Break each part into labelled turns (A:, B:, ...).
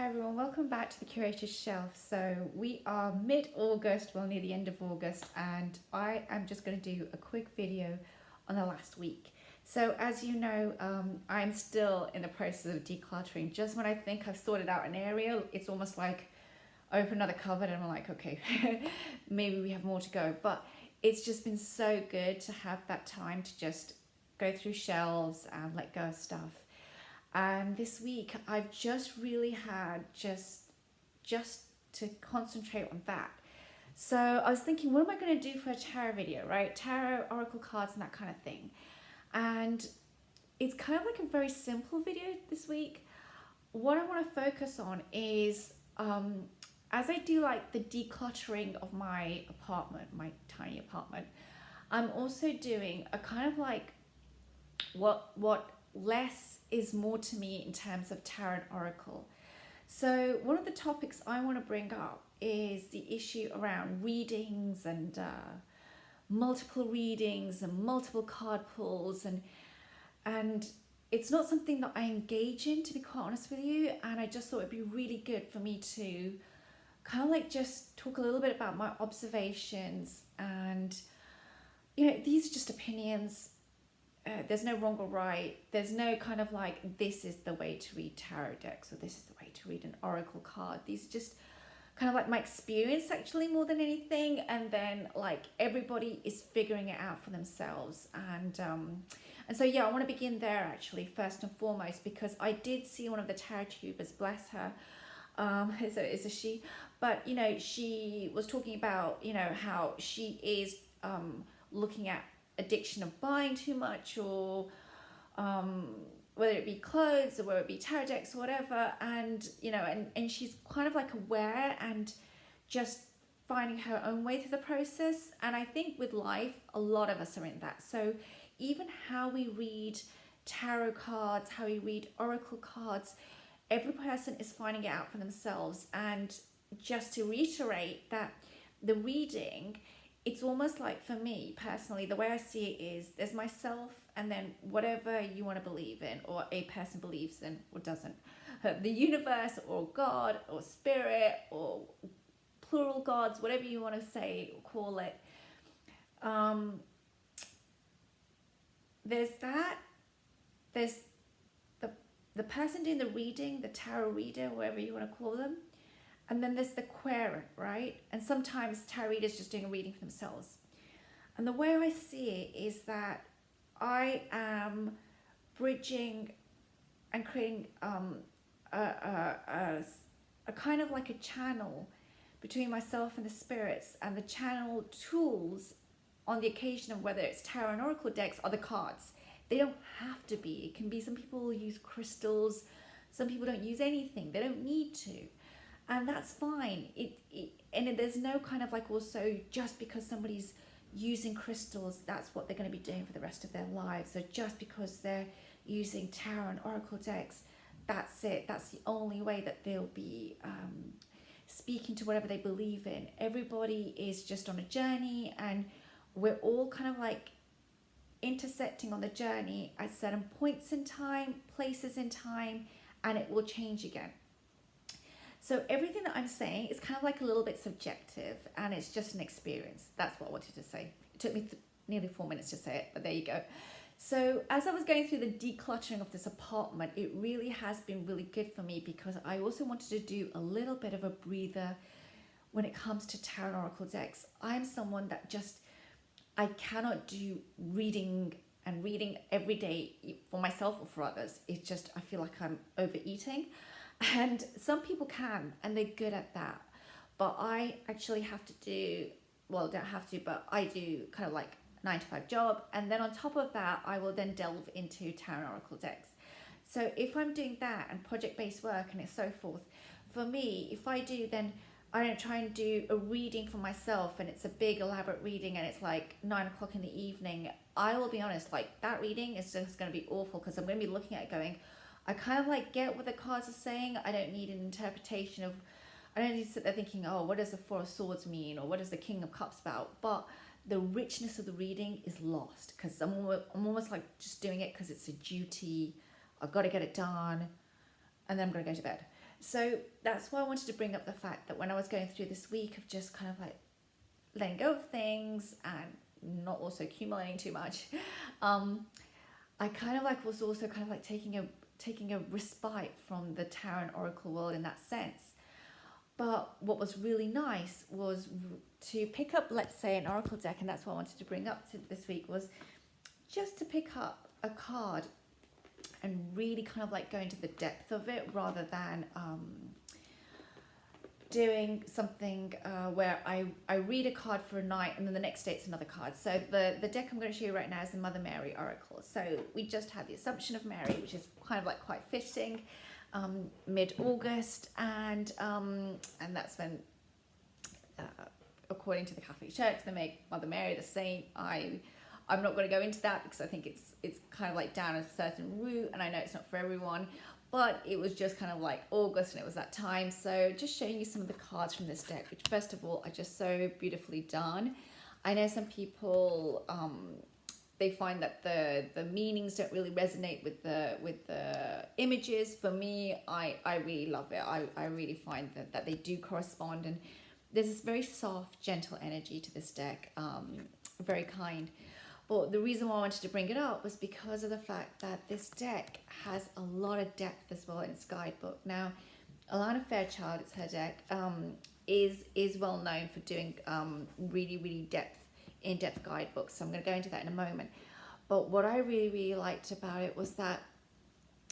A: Hi everyone, welcome back to the Curator's Shelf. So we are mid-August, well near the end of August, and I am just going to do a quick video on the last week. So as you know, I'm still in the process of decluttering. Just when I think I've sorted out an area, it's almost like I open another cupboard and I'm like, okay, maybe we have more to go. But it's just been so good to have that time to just go through shelves and let go of stuff. And this week I've just really had just to concentrate on that. So I was thinking, what am I going to do for a tarot video, right? Tarot, oracle cards and that kind of thing. And it's kind of like a very simple video this week. What I want to focus on is as I do like the decluttering of my apartment, my tiny apartment, I'm also doing a kind of like what less is more to me in terms of tarot and oracle. So one of the topics I want to bring up is the issue around readings and multiple readings and multiple card pulls, and it's not something that I engage in, to be quite honest with you. And I just thought it'd be really good for me to kind of like just talk a little bit about my observations. And you know, these are just opinions. There's no wrong or right. There's no kind of like, this is the way to read tarot decks or this is the way to read an oracle card. These are just kind of like my experience actually, more than anything. And then like everybody is figuring it out for themselves. And so yeah, I want to begin there actually first and foremost, because I did see one of the tarot tubers, bless her, is a she, but you know, she was talking about, you know, how she is looking at addiction of buying too much, or whether it be clothes or whether it be tarot decks or whatever, and you know, and she's kind of like aware and just finding her own way through the process. And I think with life, a lot of us are in that. So even how we read tarot cards, how we read oracle cards, every person is finding it out for themselves. And just to reiterate that the reading, it's almost like, for me personally, the way I see it is there's myself and then whatever you want to believe in or a person believes in or doesn't. The universe or God or spirit or plural gods, whatever you want to say or call it. There's that. There's the person doing the reading, the tarot reader, whatever you want to call them. And then there's the querent, right? And sometimes tarot readers just doing a reading for themselves. And the way I see it is that I am bridging and creating a kind of like a channel between myself and the spirits. And the channel tools on the occasion of whether it's tarot and oracle decks are the cards. They don't have to be. It can be, some people use crystals. Some people don't use anything. They don't need to. And that's fine. And there's no kind of like, also just because somebody's using crystals, that's what they're going to be doing for the rest of their lives. So just because they're using tarot and oracle decks, that's it. That's the only way that they'll be speaking to whatever they believe in. Everybody is just on a journey, and we're all kind of like intersecting on the journey at certain points in time, places in time, and it will change again. So everything that I'm saying is kind of like a little bit subjective, and it's just an experience. That's what I wanted to say. It took me nearly 4 minutes to say it, but there you go. So as I was going through the decluttering of this apartment, it really has been really good for me, because I also wanted to do a little bit of a breather when it comes to tarot and oracle decks. I'm someone that just, I cannot do reading every day for myself or for others. It's just, I feel like I'm overeating. And some people can, and they're good at that. But I actually have to do, well, don't have to, but I do kind of like 9-to-5 job. And then on top of that, I will then delve into tarot and oracle decks. So if I'm doing that and project-based work and so forth, for me, if I do, then I don't try and do a reading for myself and it's a big elaborate reading and it's like 9 o'clock in the evening. I will be honest, like that reading is just going to be awful, because I'm going to be looking at it going, I kind of like get what the cards are saying. I don't need an interpretation of, I don't need to sit there thinking, oh, what does the Four of Swords mean? Or what does the King of Cups about? But the richness of the reading is lost, because I'm almost like just doing it because it's a duty. I've got to get it done. And then I'm going to go to bed. So that's why I wanted to bring up the fact that when I was going through this week of just kind of like letting go of things and not also accumulating too much, I kind of like was also kind of like taking a respite from the tarot and oracle world in that sense. But what was really nice was to pick up, let's say, an oracle deck, and that's what I wanted to bring up to this week, was just to pick up a card and really kind of like go into the depth of it, rather than doing something where I read a card for a night and then the next day it's another card. So the deck I'm going to show you right now is the Mother Mary Oracle. So we just had the Assumption of Mary, which is kind of like quite fitting, mid-August, and that's when, according to the Catholic Church, they make Mother Mary the saint. I'm not going to go into that because I think it's kind of like down a certain route, and I know it's not for everyone, but it was just kind of like August and it was that time. So just showing you some of the cards from this deck, which first of all are just so beautifully done. I know some people, they find that the meanings don't really resonate with the images. For me, I really love it. I really find that they do correspond, and there's this very soft, gentle energy to this deck, very kind. But the reason why I wanted to bring it up was because of the fact that this deck has a lot of depth as well in its guidebook. Now, Alana Fairchild, it's her deck, is well known for doing really in-depth guidebooks. So I'm going to go into that in a moment. But what I really liked about it was that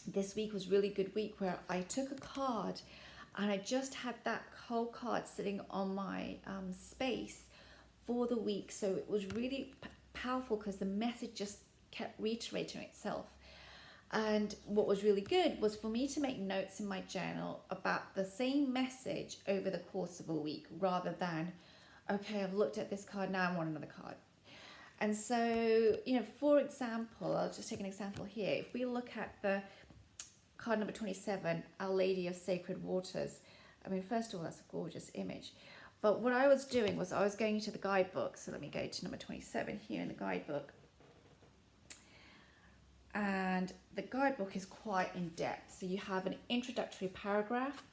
A: this week was really good week, where I took a card and I just had that whole card sitting on my space for the week. So it was really powerful because the message just kept reiterating itself. And what was really good was for me to make notes in my journal about the same message over the course of a week, rather than, okay, I've looked at this card, now I want another card. And so, for example, I'll just take an example here. If we look at the card number 27, Our Lady of Sacred Waters, I mean, first of all, that's a gorgeous image. But what I was doing was I was going into the guidebook. So let me go to number 27 here in the guidebook. And the guidebook is quite in depth. So you have an introductory paragraph.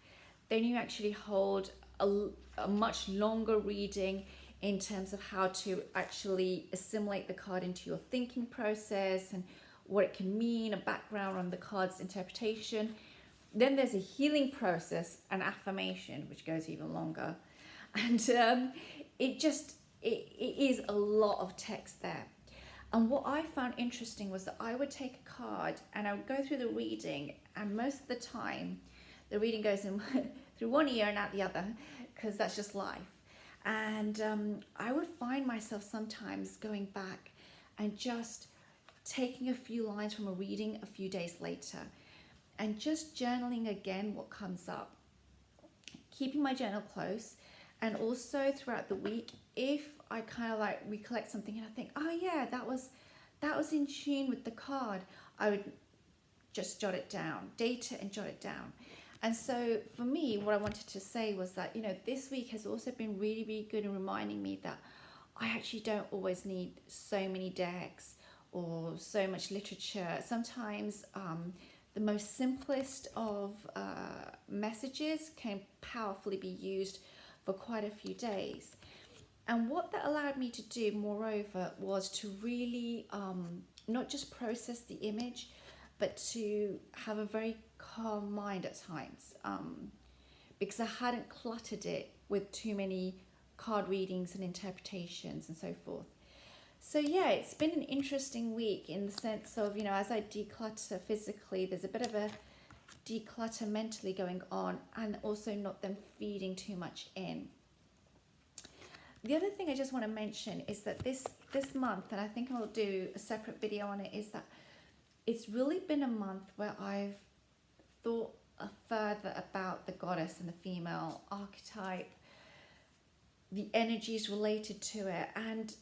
A: Then you actually hold a much longer reading in terms of how to actually assimilate the card into your thinking process and what it can mean, a background on the card's interpretation. Then there's a healing process and affirmation, which goes even longer. And it is a lot of text there. And what I found interesting was that I would take a card and I would go through the reading, and most of the time the reading goes in through one ear and out the other, because that's just life. And I would find myself sometimes going back and just taking a few lines from a reading a few days later and just journaling again what comes up, keeping my journal close. And also throughout the week, if I kind of like recollect something and I think, oh yeah, that was in tune with the card, I would just jot it down, date it and jot it down. And so for me, what I wanted to say was that, this week has also been really good in reminding me that I actually don't always need so many decks or so much literature. Sometimes the most simplest of messages can powerfully be used for quite a few days. And what that allowed me to do, moreover, was to really not just process the image, but to have a very calm mind at times, because I hadn't cluttered it with too many card readings and interpretations and so forth. So yeah, it's been an interesting week in the sense of, as I declutter physically, there's a bit of a declutter mentally going on, and also not them feeding too much in. The other thing I just want to mention is that this month, and I think I'll do a separate video on it, is that it's really been a month where I've thought further about the goddess and the female archetype, the energies related to it, and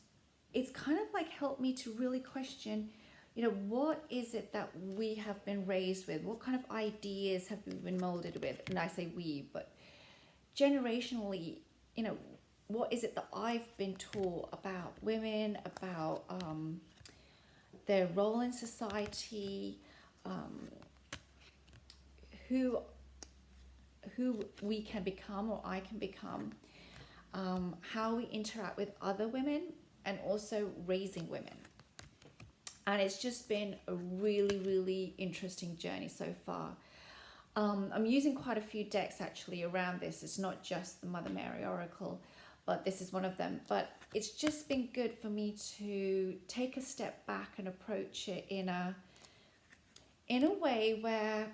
A: it's kind of like helped me to really question, what is it that we have been raised with? What kind of ideas have we been molded with? And I say we, but generationally, what is it that I've been taught about women, about their role in society, who who we can become, or I can become, how we interact with other women, and also raising women. And it's just been a really, really interesting journey so far. I'm using quite a few decks actually around this. It's not just the Mother Mary Oracle, but this is one of them. But it's just been good for me to take a step back and approach it in a way where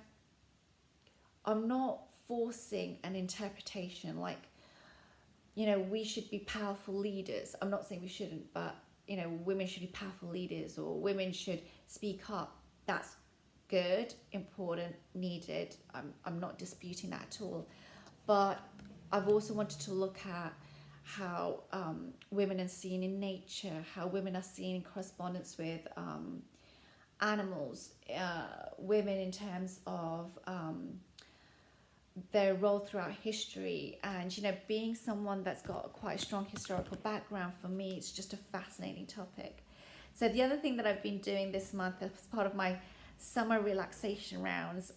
A: I'm not forcing an interpretation like, you know, we should be powerful leaders. I'm not saying we shouldn't, but, you know, women should be powerful leaders, or women should speak up. That's good, important, needed. I'm not disputing that at all. But I've also wanted to look at how women are seen in nature, how women are seen in correspondence with animals, women in terms of their role throughout history. And, you know, being someone that's got quite a strong historical background, for me, it's just a fascinating topic. So the other thing that I've been doing this month as part of my summer relaxation rounds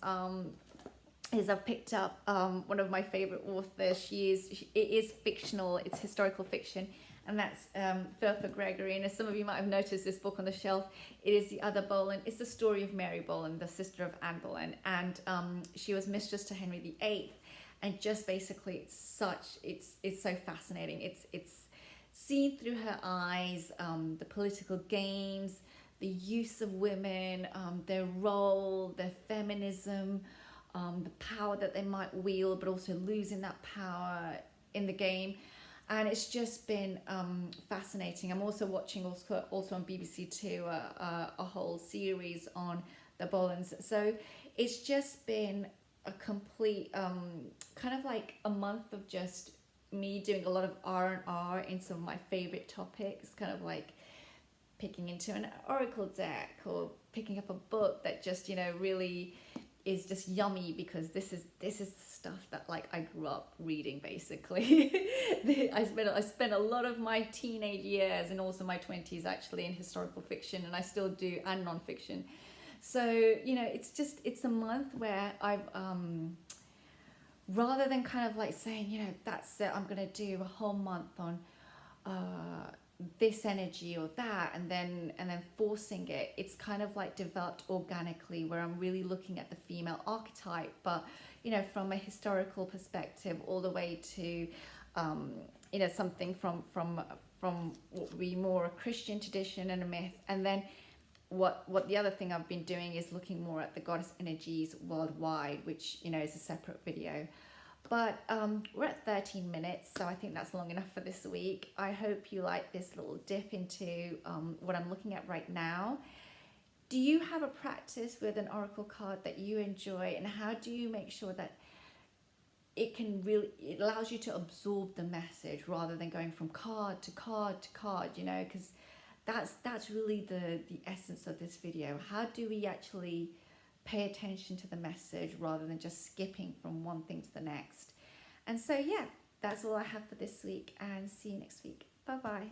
A: is I've picked up one of my favorite authors. It is fictional, it's historical fiction, and that's Philippa Gregory. And as some of you might have noticed, this book on the shelf, it is The Other Boleyn. It's the story of Mary Boleyn, the sister of Anne Boleyn, and she was mistress to Henry VIII. And just basically, it's so fascinating. It's seen through her eyes, the political games, the use of women, their role, their feminism, the power that they might wield, but also losing that power in the game. And it's just been fascinating. I'm also watching also on BBC Two a whole series on the Boleyns. So it's just been a complete kind of like a month of just me doing a lot of R&R in some of my favorite topics, kind of like picking into an oracle deck, or picking up a book that just, you know, really is just yummy, because this is stuff that like I grew up reading basically. I spent a lot of my teenage years and also my 20s actually in historical fiction, and I still do, and non-fiction. So, you know, it's a month where I've rather than kind of like saying, you know, that's it, I'm gonna do a whole month on this energy or that, and then forcing it, it's kind of like developed organically, where I'm really looking at the female archetype, but, you know, from a historical perspective, all the way to you know, something from what would be more a Christian tradition and a myth. And then what the other thing I've been doing is looking more at the goddess energies worldwide, which, you know, is a separate video. But we're at 13 minutes, so I think that's long enough for this week. I hope you like this little dip into what I'm looking at right now. Do you have a practice with an oracle card that you enjoy, and how do you make sure that it allows you to absorb the message rather than going from card to card to card, you know, because that's really the essence of this video. How do we actually pay attention to the message rather than just skipping from one thing to the next? And so, yeah, that's all I have for this week, and see you next week. Bye bye.